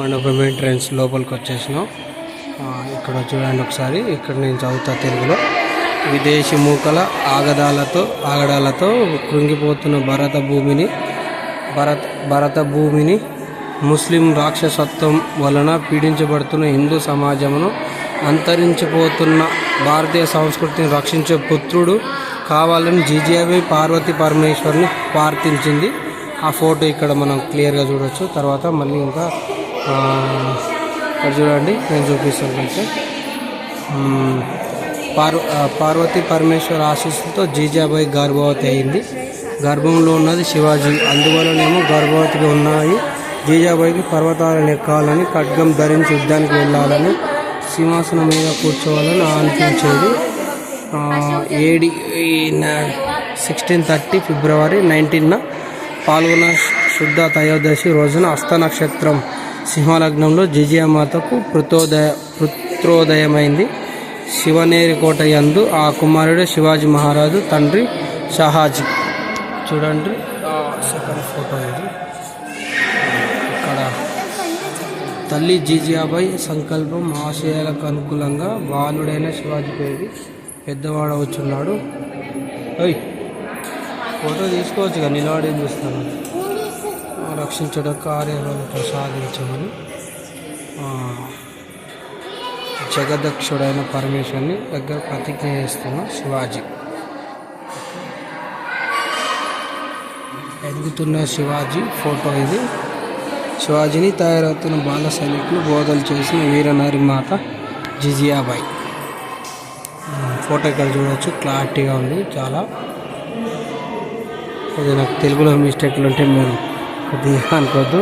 మండపం ఎంట్రన్స్ లోపలికి వచ్చేసినాం. ఇక్కడ చూడండి ఒకసారి. ఇక్కడ నేను చదువుతా తెలుగులో. విదేశీ మూకల ఆగడాలతో కృంగిపోతున్న భరత భూమిని ముస్లిం రాక్షసత్వం వలన పీడించబడుతున్న హిందూ సమాజమును అంతరించిపోతున్న భారతీయ సంస్కృతిని రక్షించే పుత్రుడు కావాలని జీజీఐ పార్వతీ పరమేశ్వర్ని ప్రార్థించింది. ఆ ఫోటో ఇక్కడ మనం క్లియర్గా చూడవచ్చు. తర్వాత మళ్ళీ ఇంకా ఇక్కడ చూడండి, నేను చూపిస్తాను కొంచెం. పార్వతీ పరమేశ్వర ఆశీస్సులతో జీజాబాయి గర్భవతి అయింది. గర్భంలో ఉన్నది శివాజీ, అందువలనేమో గర్భవతిగా ఉన్నాయి. జీజాబాయికి పర్వతాలను ఎక్కాలని, ఖడ్గం ధరించి యుద్ధానికి వెళ్ళాలని, సింహాసనం మీద కూర్చోవాలని అనిపించేది. 1630 ఫిబ్రవరి 19 పాల్గొన శుద్ధ త్రయోదశి రోజున హస్త నక్షత్రం సింహలగ్నంలో జిజియామాతకు పుత్రోదయమైంది. శివనేరి కోట యందు ఆ కుమారుడు శివాజీ మహారాజు తండ్రి షాహాజీ. చూడండి సెకండ్ ఫోటో ఇది. ఇక్కడ తల్లి జీజియాబాయి సంకల్పం ఆశయాలకు అనుకూలంగా బాలుడైన శివాజీపేరి పెద్దవాడవచ్చున్నాడు. ఫోటో తీసుకోవచ్చుగా, నిలబడి చూస్తాను. రక్షించడం కార్యాలను ప్రసాదించమని జగదక్షుడైన పరమేశ్వరుని దగ్గర ప్రతిజ్ఞ చేస్తున్న శివాజీ. ఎదుగుతున్న శివాజీ ఫోటో ఇది. శివాజీని తయారవుతున్న బాల సైనికులు బోధలు చేసిన వీరనారిమాత జిజియాబాయి. ఫోటో ఇక్కడ చూడవచ్చు, క్లారిటీగా ఉంది చాలా. ఇది నాకు తెలుగులో మిస్టేక్లు ఉంటే మేము కొద్దిగా అనుకోవద్దు,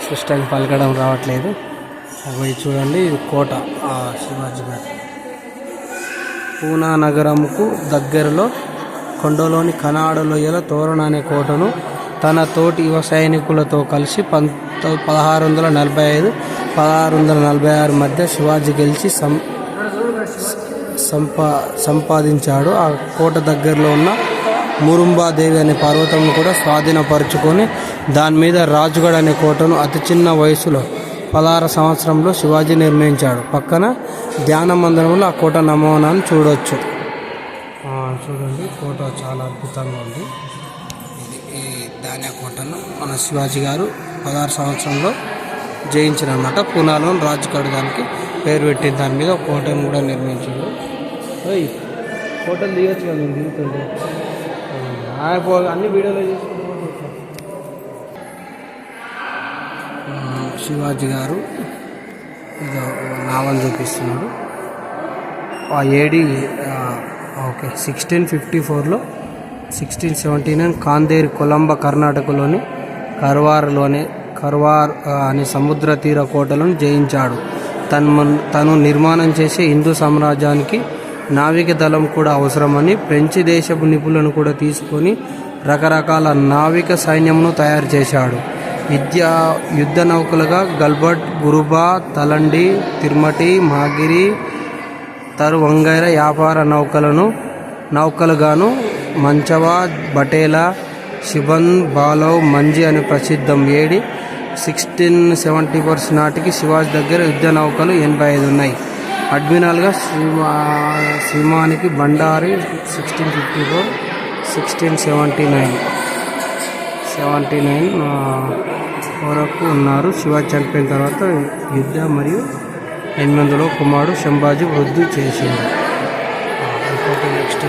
స్పష్టంగా పలకడం రావట్లేదు. అవి చూడండి, ఇది కోట శివాజీ గారు. పూనా నగరంకు దగ్గరలో కొండలోని కనాడ లోయల తోరణ అనే కోటను తన తోటి యువ సైనికులతో కలిసి 1645-1646 మధ్య శివాజీ గెలిచి సంపాదించాడు. ఆ కోట దగ్గరలో ఉన్న మురుంబాదేవి అనే పర్వతంను కూడా స్వాధీనపరుచుకొని దాని మీద రాజుగఢ్ అనే కోటను అతి చిన్న వయసులో 16 సంవత్సరంలో శివాజీ నిర్మించాడు. పక్కన ధ్యాన మందిరంలో ఆ కోట నమూనాను చూడవచ్చు. చూడండి, కోట చాలా అద్భుతంగా ఉంది. ఈ ధాన్య కోటను మన శివాజీ గారు 16 సంవత్సరంలో జయించినమాట. పూనాలో రాజుగఢ్ దానికి పేరు పెట్టిన దాని మీద కోటను కూడా నిర్మించాడు. కోటలు దిగచ్చు కదా, నేను దిగుతుండే అన్ని వీడియోలో చేసుకుంటూ శివాజీ గారు ఇది నావల్ చూపిస్తున్నాడు. ఆ ఏడి 1654లో 1679 కాందేరి కొలంబ కర్ణాటకలోని కర్వార్ అనే సముద్ర తీర కోటలను జయించాడు. తను నిర్మాణం చేసే హిందూ సామ్రాజ్యానికి నావిక దళం కూడా అవసరమని ఫ్రెంచి దేశపు నిపుణులను కూడా తీసుకొని రకరకాల నావిక సైన్యంను తయారు చేశాడు. యుద్ధ నౌకలుగా గల్బట్, గురుబా, తలండి, తిర్మటి, మాగిరి, తరువంగైర వ్యాపార నౌకలుగాను మంచవా, బటేలా, శిబన్, బాలవ్, మంజి అని ప్రసిద్ధం. 1674 నాటికి శివాజీ దగ్గర యుద్ధ నౌకలు 85 ఉన్నాయి. అడ్మిరల్గా శ్రీమానికి బండారి 1654-1679 వరకు ఉన్నారు. శివాజీ చనిపోయిన తర్వాత యుద్ధ మరియు 800లో కుమారుడు సంభాజీ వృద్ధి చేసింది. నెక్స్ట్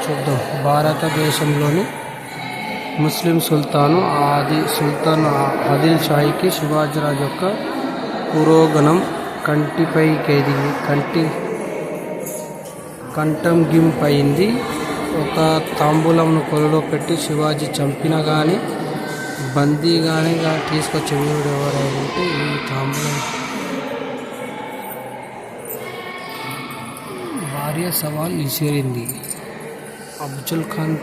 చూద్దాం. భారతదేశంలోని ముస్లిం సుల్తాన్ ఆదిల్ షాహీకి శివాజీరాజు యొక్క పురోగమనం కంఠంగింపైంది. ఒక తాంబూలంను కొలలో పెట్టి శివాజీ చంపిన కానీ బందీగానే తీసుకొచ్చే వీరుడు ఎవరైతే ఈ తాంబూలం భార్య సవాల్ విసిరింది. అఫ్జల్ ఖాన్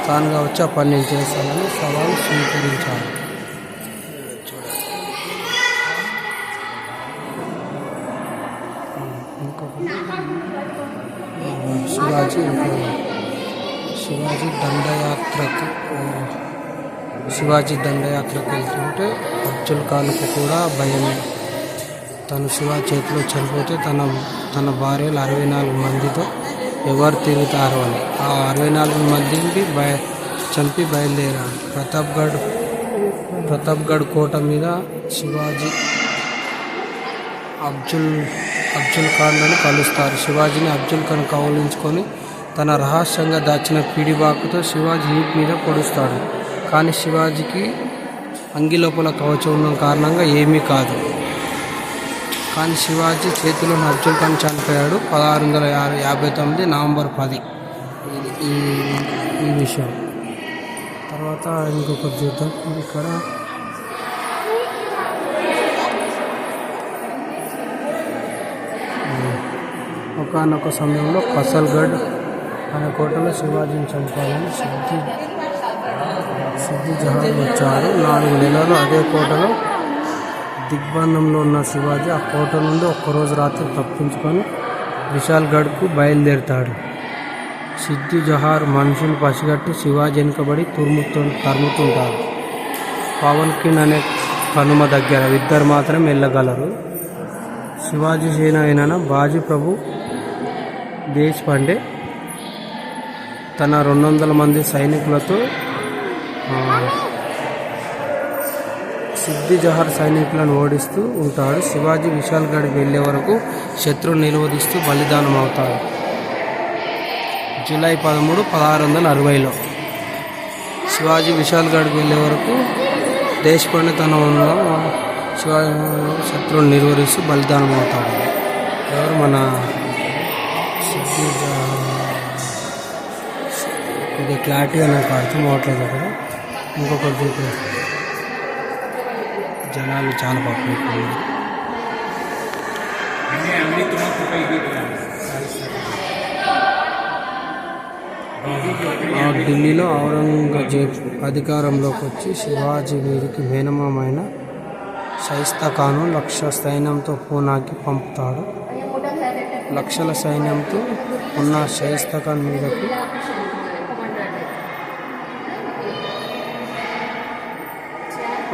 తానుగా వచ్చి ఆ పని నేను చేస్తానని సవాల్ స్వీకరించాడు. శివాజీ శివాజీ దండయాత్రకు వెళ్తుంటే అఫ్జల్ ఖాన్కు కూడా భయమే. తను శివాజీ చేతిలో చనిపోతే తన భార్యలు 64 మందితో ఎవరు తిరుగుతారు అని ఆ 64 మందిని చంపి బయలుదేరాడు. ప్రతాప్గఢ్ కోట మీద శివాజీ అఫ్జల్ ఖాన్లను కలుస్తారు. శివాజీని అఫ్జల్ ఖాన్ కౌలించుకొని తన రహస్యంగా దాచిన పిడిబాకుతో శివాజీ వీపు మీద పొడుస్తాడు. కానీ శివాజీకి అంగిలోపల కవచం ఉన్న కారణంగా ఏమీ కాదు. కానీ శివాజీ చేతిలోని అఫ్జల్ ఖాన్ చనిపోయాడు 1659 నవంబర్ 10. ఈ విషయం తర్వాత ఇంకొకటి చూద్దాం. ఇక్కడ ఒకానొక సమయంలో ఫసల్గఢ్ అనే కోటలో శివాజీని చంపాలని సిద్ది జహాన్ వచ్చాడు. 4 నెలలు అదే కోటలో దిగ్బంధంలో ఉన్న శివాజీ ఆ కోట నుండి ఒక్కరోజు రాత్రి తప్పించుకొని విశాల్గఢ్కు బయలుదేరుతాడు. సిద్ది జహార్ మనుషులు పసిగట్టి శివాజీ వెనుకబడి తరుముతుంటారు. పవన్కిన్ అనే కనుమ దగ్గర ఇద్దరు మాత్రం వెళ్ళగలరు. శివాజీ సేన అయిన బాజీ ప్రభు దేశపాండే తన 200 మంది సైనికులతో సిద్ది జహార్ సైనికులను ఓడిస్తూ ఉంటాడు. శివాజీ విశాల్గఢ్ వెళ్లే వరకు శత్రువును నిరోధిస్తూ బలిదానం అవుతాడు. జూలై 13, 1660లో శివాజీ విశాల్గఢ్కి వెళ్లే వరకు దేశపాండే తన శత్రువును నిర్వహిస్తూ బలిదానం అవుతాడు. ఎవరు మన ఇది క్లారిటీగా నాకు అర్థం అవట్లేదు. అక్కడ ఇంకొకటి చూపి జనాలు చాలా పబ్లిక్ ఢిల్లీలో ఔరంగజేబ్ అధికారంలోకి వచ్చి శివాజీ వీరికి మేనమామైన షాయిస్తా ఖాను 1,00,000 సైన్యంతో పూనాకి పంపుతాడు. లక్షల సైన్యంతో ఉన్న షాయిస్తా ఖాన్ మీదకు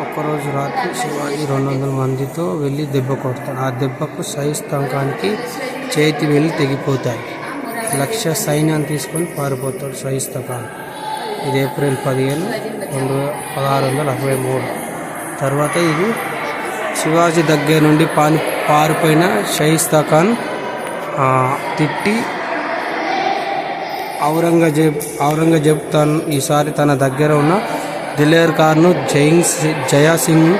ఒక్కరోజు రాత్రి శివాజీ 200 మందితో వెళ్ళి దెబ్బ కొడతాడు. ఆ దెబ్బకు షాయిస్తా ఖాన్కి చేతి వెళ్ళి తెగిపోతాయి. 1,00,000 సైన్యాన్ని తీసుకొని పారిపోతాడు షాయిస్తా ఖాన్. ఇది ఏప్రిల్ 15, 1663. తర్వాత ఇది శివాజీ దగ్గర నుండి పారిపోయిన షాయిస్తా ఖాన్ తిట్టి ఔరంగజేబ్ ఈసారి తన దగ్గర ఉన్న దిలేర్ ఖాన్ను జయాసింగ్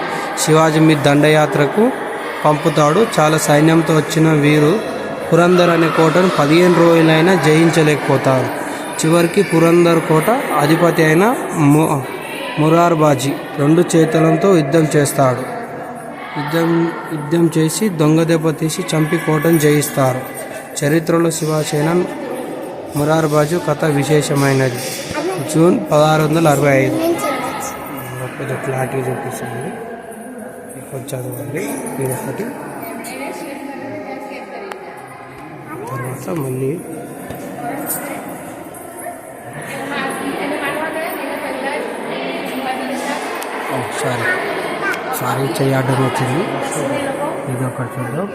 శివాజీ మీద దండయాత్రకు పంపుతాడు. చాలా సైన్యంతో వచ్చిన వీరు పురందర్ అనే కోటను 15 రోజులైనా జయించలేకపోతారు. చివరికి పురందర్ కోట అధిపతి అయిన మురార్బాజీ 2 చేతులతో యుద్ధం చేస్తాడు. యుద్ధం చేసి దొంగ దెబ్బ తీసి చంపి కోటను జయిస్తారు. చరిత్రలో శివసేన మురార్బాజు కథ విశేషమైనది. జూన్ 1665. కొంచెం క్లారిటీ చూపిస్తుంది. చదవండి ఇది ఒకటి. తర్వాత మళ్ళీ సారీ చేయడం వచ్చింది. ఇది ఒకటి చూద్దాం.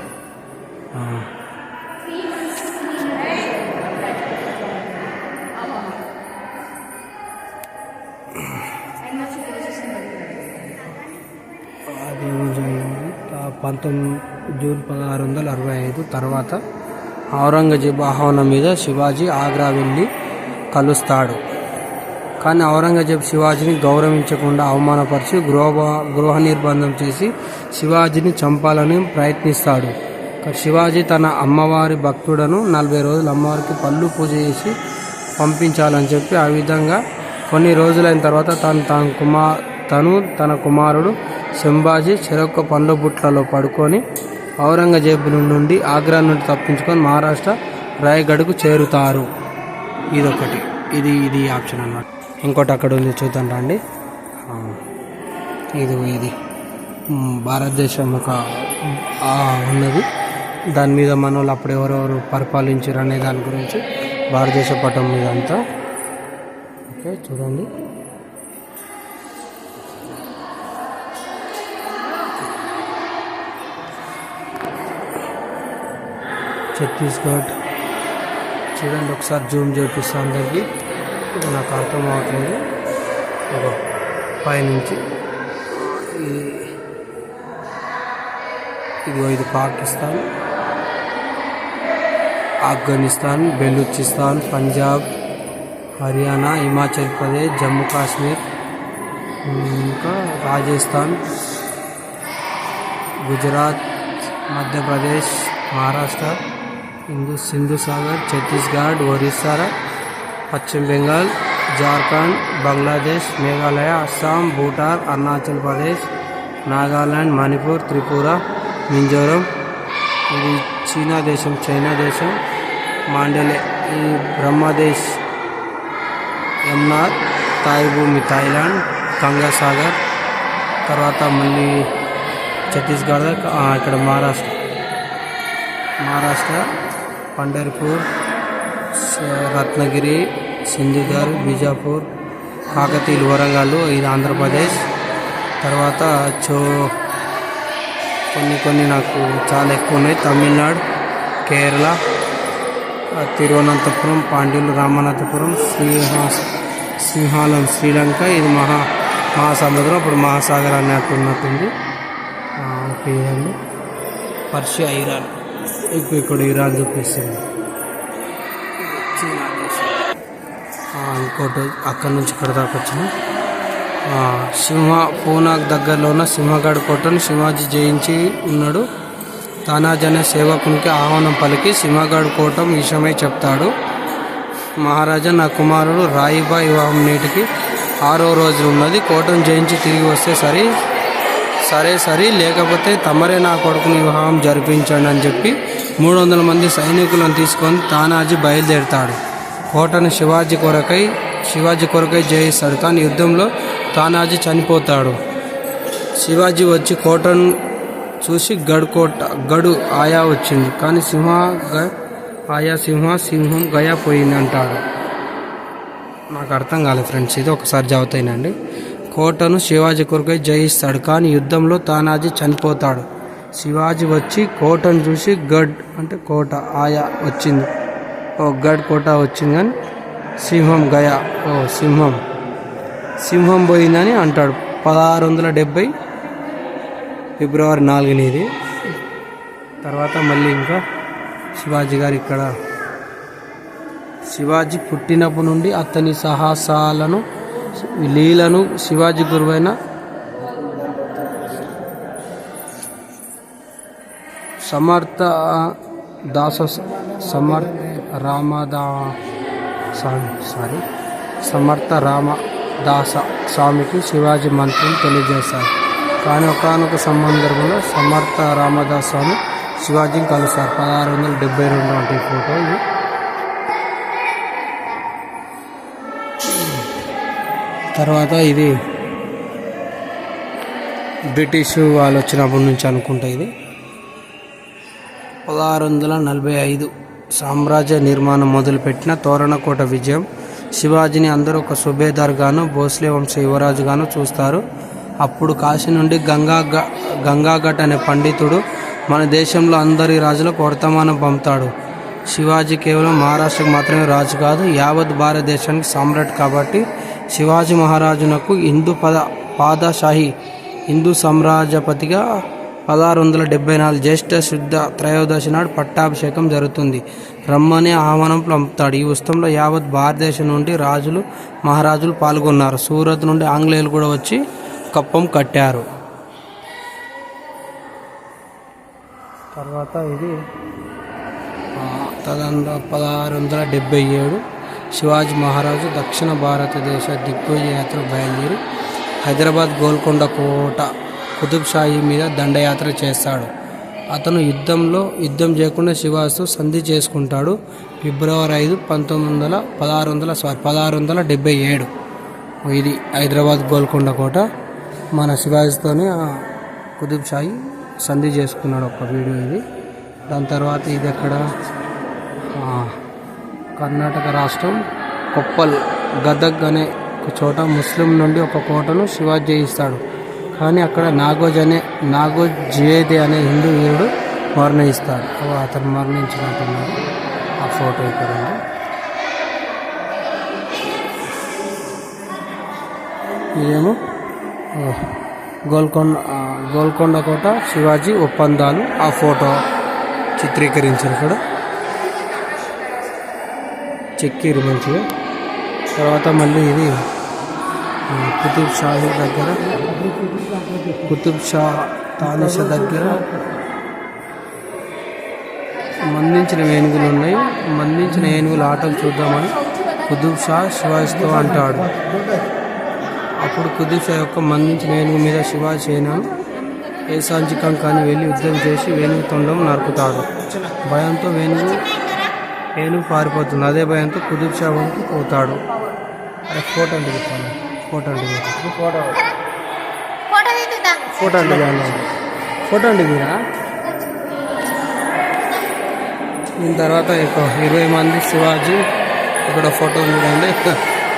జూన్ 1665 తర్వాత ఔరంగజేబు ఆహ్వానం మీద శివాజీ ఆగ్రా వెళ్ళి కలుస్తాడు. కానీ ఔరంగజేబు శివాజీని గౌరవించకుండా అవమానపరిచి గృహ నిర్బంధం చేసి శివాజీని చంపాలని ప్రయత్నిస్తాడు. శివాజీ తన అమ్మవారి భక్తుడను 40 రోజులు అమ్మవారికి పళ్ళు పూజ చేసి పంపించాలని చెప్పి ఆ విధంగా కొన్ని రోజులైన తర్వాత తన కుమారుడు సంభాజీ చెరొక్క పండ్ల బుట్లలో పడుకొని ఔరంగజేబు నుండి ఆగ్రా నుండి తప్పించుకొని మహారాష్ట్ర రాయగఢ్కు చేరుతారు. ఇదొకటి. ఇది ఆప్షన్ అన్నమాట. ఇంకోటి అక్కడ ఉంది చూద్దాం రండి. ఇది భారతదేశం ఒక ఉన్నది. దాని మీద మన వాళ్ళు అప్పుడు ఎవరెవరు పరిపాలించారు అనే దాని గురించి భారతదేశ పటం మీద అంతా ఓకే చూడండి. ఛత్తీస్గఢ్ చూడండి, ఒకసారి జూమ్ చేపిస్తాను అందరికి. ఇది నాకు అర్థం అవ్వట్లేదు. పైనుంచి ఇది పాకిస్తాన్, ఆఫ్ఘనిస్తాన్, బెలూచిస్తాన్, పంజాబ్, హర్యానా, హిమాచల్ ప్రదేశ్, జమ్మూ కాశ్మీర్, ఇంకా రాజస్థాన్, గుజరాత్, మధ్యప్రదేశ్, మహారాష్ట్ర, సింధు సాగర్, ఛత్తీస్గఢ్, ఒరిస్సా, పశ్చిమ బెంగాల్, జార్ఖండ్, బంగ్లాదేశ్, మేఘాలయ, అస్సాం, భూటాన్, అరుణాచల్ ప్రదేశ్, నాగాలాండ్, మణిపూర్, త్రిపుర, మిజోరం. ఇది చైనా దేశం, మాండలే, ఈ బ్రహ్మదేశ్, యమునార్, తాయి భూమి, థాయిలాండ్, గంగాసాగర్. తర్వాత మళ్ళీ ఛత్తీస్గఢ్, ఇక్కడ మహారాష్ట్ర, పండర్పూర్, రత్నగిరి, సింధుధర్, బీజాపూర్, కాకతీయులు, వరంగల్, ఇది ఆంధ్రప్రదేశ్. తర్వాత కొన్ని నాకు చాలా ఎక్కువ ఉన్నాయి. తమిళనాడు, కేరళ, తిరువనంతపురం, పాండ్యులు, రామనాథపురం, సింహాలం, శ్రీలంక. ఇది మహాసముద్రం, అప్పుడు మహాసాగర్ అన్నట్టుంది. ఓకే ఇదండి. Persia, Iran. ఇక్కడ ఇరాన్ చూపిస్తుంది. ఇంకోటి అక్కడి నుంచి ఇక్కడ దాకా వచ్చిన పూనాకు దగ్గరలో ఉన్న సింహగఢ్ కోటను శివాజీ జయించి ఉన్నాడు. తానాజీ అనే సేవకునికి ఆహ్వానం పలికి సింహగఢ్ కోట విషయమై చెప్తాడు. మహారాజా, నా కుమారుడు రాయిబా వివాహం నేటికి 6వ రోజు ఉన్నది. కోటను జయించి తిరిగి వస్తే సరే, లేకపోతే తమరే నా కొడుకుని వివాహం జరిపించండి అని చెప్పి 300 మంది సైనికులను తీసుకొని తానాజీ బయలుదేరుతాడు. కోటను శివాజీ కొరకై జయిస్తాడు. కానీ యుద్ధంలో తానాజీ చనిపోతాడు. శివాజీ వచ్చి కోటను చూసి గడు ఆయా వచ్చింది, కానీ సింహం గయా పోయింది అంటాడు. నాకు అర్థం కాలేదు ఫ్రెండ్స్, ఇది ఒకసారి చదువుతాయినండి. కోటను శివాజీ కొరకై జయిస్తాడు, కానీ యుద్ధంలో తానాజీ చనిపోతాడు. శివాజీ వచ్చి కోటను చూసి గడ్ అంటే కోట ఆయా వచ్చింది, గడ్ కోట వచ్చింది, కానీ సింహం గయా సింహం పోయిందని అంటాడు. 1670 ఫిబ్రవరి 4 ఇది. తర్వాత మళ్ళీ ఇంకా శివాజీ గారు ఇక్కడ శివాజీ పుట్టినప్పటి నుండి అతని సాహసాలను, లీలను శివాజీ గురువైన సమర్థ రామదాస స్వామికి శివాజీ మంత్రం తెలియజేశారు. కానీ ఒకానొక సందర్భంలో సమర్థ రామదాస్ స్వామి శివాజీని కలుస్తారు. 1672 అంటే ఈ ఫోటో ఇది. తర్వాత ఇది బ్రిటిష్ వాళ్ళు వచ్చినప్పటి నుంచి అనుకుంటా. ఇది 1645 సామ్రాజ్య నిర్మాణం మొదలుపెట్టిన తోరణకోట విజయం. శివాజీని అందరూ ఒక సుబేదార్గాను, భోస్లే వంశ యువరాజుగాను చూస్తారు. అప్పుడు కాశీ నుండి గంగాఘట్ అనే పండితుడు మన దేశంలో అందరి రాజులకు వర్తమానం పంపుతాడు. శివాజీ కేవలం మహారాష్ట్రకు మాత్రమే రాజు కాదు, యావత్ భారతదేశానికి సామ్రాట్. కాబట్టి శివాజీ మహారాజునకు పాదషాహి హిందూ సామ్రాజ్యపతిగా 1674 జ్యేష్ఠ శుద్ధ త్రయోదశి నాడు పట్టాభిషేకం జరుగుతుంది. రమ్మని ఆహ్వానం పంపుతాడు. ఈ ఉత్సవంలో యావత్ భారతదేశం నుండి రాజులు, మహారాజులు పాల్గొన్నారు. సూరత్ నుండి ఆంగ్లేయులు కూడా వచ్చి కప్పం కట్టారు. తర్వాత ఇది 1677 శివాజీ మహారాజు దక్షిణ భారతదేశ దిగ్విజయ యాత్ర బయలుదేరి హైదరాబాద్, గోల్కొండ కోట, కుతుబ్ షాహీ మీద దండయాత్ర చేస్తాడు. అతను యుద్ధం చేయకుండా శివాజీతో సంధి చేసుకుంటాడు. ఫిబ్రవరి 5, 1677 ఇది హైదరాబాద్, గోల్కొండ కోట. మన శివాజీతోనే కుతుబ్ షాహీ సంధి చేసుకున్నాడు. ఒక వీడియో ఇది. దాని తర్వాత ఇది ఎక్కడ, కర్ణాటక రాష్ట్రం కొప్పల్ గదగ్ అనే ఒక చోట ముస్లిం నుండి ఒక కోటను శివాజీ జయిస్తాడు. కానీ అక్కడ నాగోజేదే అనే హిందూ వీరుడు మరణిస్తాడు. అతను మరణించినట్టున్నాడు. ఆ ఫోటో ఇక్కడ ఉంది. ఇదేమో గోల్కొండ కోట శివాజీ ఒప్పందాలు. ఆ ఫోటో చిత్రీకరించారు ఇక్కడ, చెక్కిరు మంచిగా. తర్వాత మళ్ళీ ఇది కుతుబ్ షాహీ దగ్గర, కుతుబ్ షా తానిషా దగ్గర మందించిన ఏనుగులు ఉన్నాయి. మందించిన ఏనుగుల ఆటలు చూద్దామని కుతుబ్ షా శివాజీతో అంటాడు. అప్పుడు కుతుబ్ షా యొక్క మందించిన ఏనుగు మీద శివాజీ సేనను ఏసాంచికం కానీ వెళ్ళి యుద్ధం చేసి వేణుగు తొండం నరుకుతాడు. భయంతో ఏనుగు పారిపోతుంది. అదే భయంతో కుతుబ్ షా వంటి పోతాడు. ఫోటో దిగుతాను. ఫోటో దిగిరా. దీని తర్వాత 20 మంది శివాజీ ఇక్కడ ఫోటో చూడండి.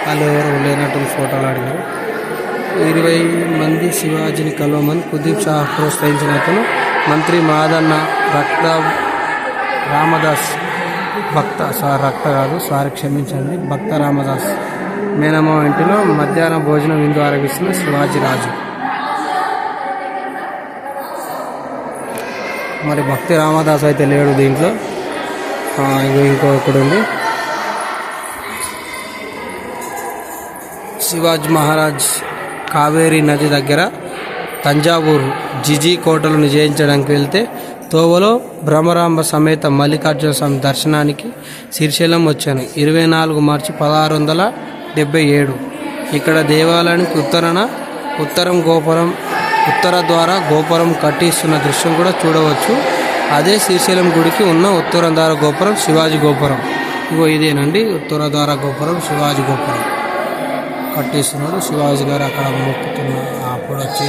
వాళ్ళు ఎవరు లేనట్టు ఫోటోలు అడిగారు. 20 మంది శివాజీని కలవమని కుతుబ్ షా ప్రోత్సహించిన అతను మంత్రి మాదన్న రామదాస్ భక్త రామదాస్ మేనమ్మ ఇంటిలో మధ్యాహ్న భోజనం విందు ఆరగిస్తున్న శివాజీ రాజు. మరి భక్తి రామదాస్ అయితే లేడు దీంట్లో. ఇంకొకడు ఉంది. శివాజీ మహారాజ్ కావేరీ నది దగ్గర తంజావూరు జిజి కోటలను జయించడానికి వెళ్తే తోవలో భ్రమరాంబ సమేత మల్లికార్జున స్వామి దర్శనానికి శ్రీశైలం వచ్చాను. 24 మార్చి 1677. ఇక్కడ దేవాలయానికి ఉత్తర ద్వార గోపురం కట్టిస్తున్న దృశ్యం కూడా చూడవచ్చు. అదే శ్రీశైలం గుడికి ఉన్న ఉత్తర ద్వార గోపురం శివాజీ గోపురం. ఇదేనండి ఉత్తర ద్వార గోపురం శివాజీ గోపురం కట్టిస్తున్నాడు. శివాజీ గారు అక్కడ మొక్కుతున్నారు. అప్పుడు వచ్చి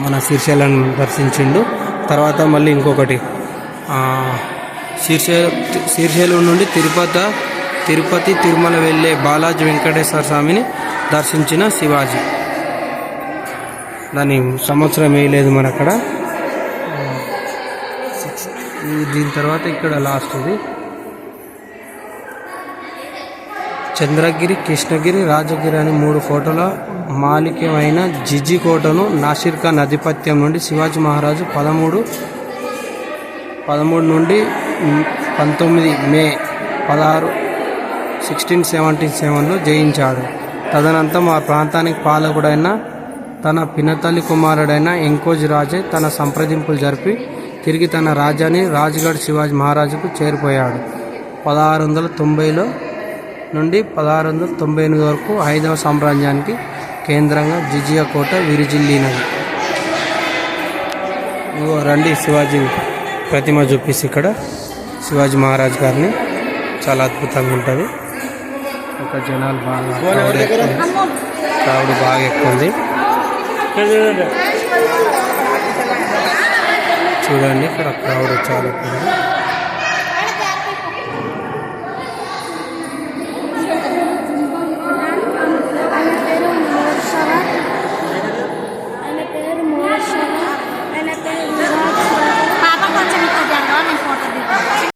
మన శ్రీశైలం దర్శించిండు. తర్వాత మళ్ళీ ఇంకొకటి శ్రీశైలం నుండి తిరుపతి తిరుమల వెళ్ళే బాలాజీ వెంకటేశ్వర స్వామిని దర్శించిన శివాజీ. దాని సంవత్సరం వేయలేదు మన అక్కడ. దీని తర్వాత ఇక్కడ లాస్ట్ ఇది చంద్రగిరి, కృష్ణగిరి, రాజగిరి అని 3 కోటల మాలికమైన జిజి కోటను నాసిర్ ఖాన్ ఆధిపత్యం నుండి శివాజీ మహారాజు 13 నుండి 19 మే 1677లో జయించాడు. తదనంతరం ఆ ప్రాంతానికి పాలకుడైన తన పినతల్లి కుమారుడైన ఎంకోజి రాజే తన సంప్రదింపులు జరిపి తిరిగి తన రాజ్యాన్ని రాజ్గఢ్ శివాజీ మహారాజుకు చేరిపోయాడు. 1690 నుండి 1698 వరకు 5వ సామ్రాజ్యానికి కేంద్రంగా జిజియా కోట విరిజిల్లినది. రండి శివాజీ ప్రతిమ చూపిస్తే ఇక్కడ శివాజీ మహారాజ్ గారిని చాలా అద్భుతంగా ఉంటుంది. ఒక జనాలు క్రౌడ్ బాగా ఎక్కువ ఉంది. చూడండి ఇక్కడ క్రౌడ్ చాలా ఎక్కువ ఉంది.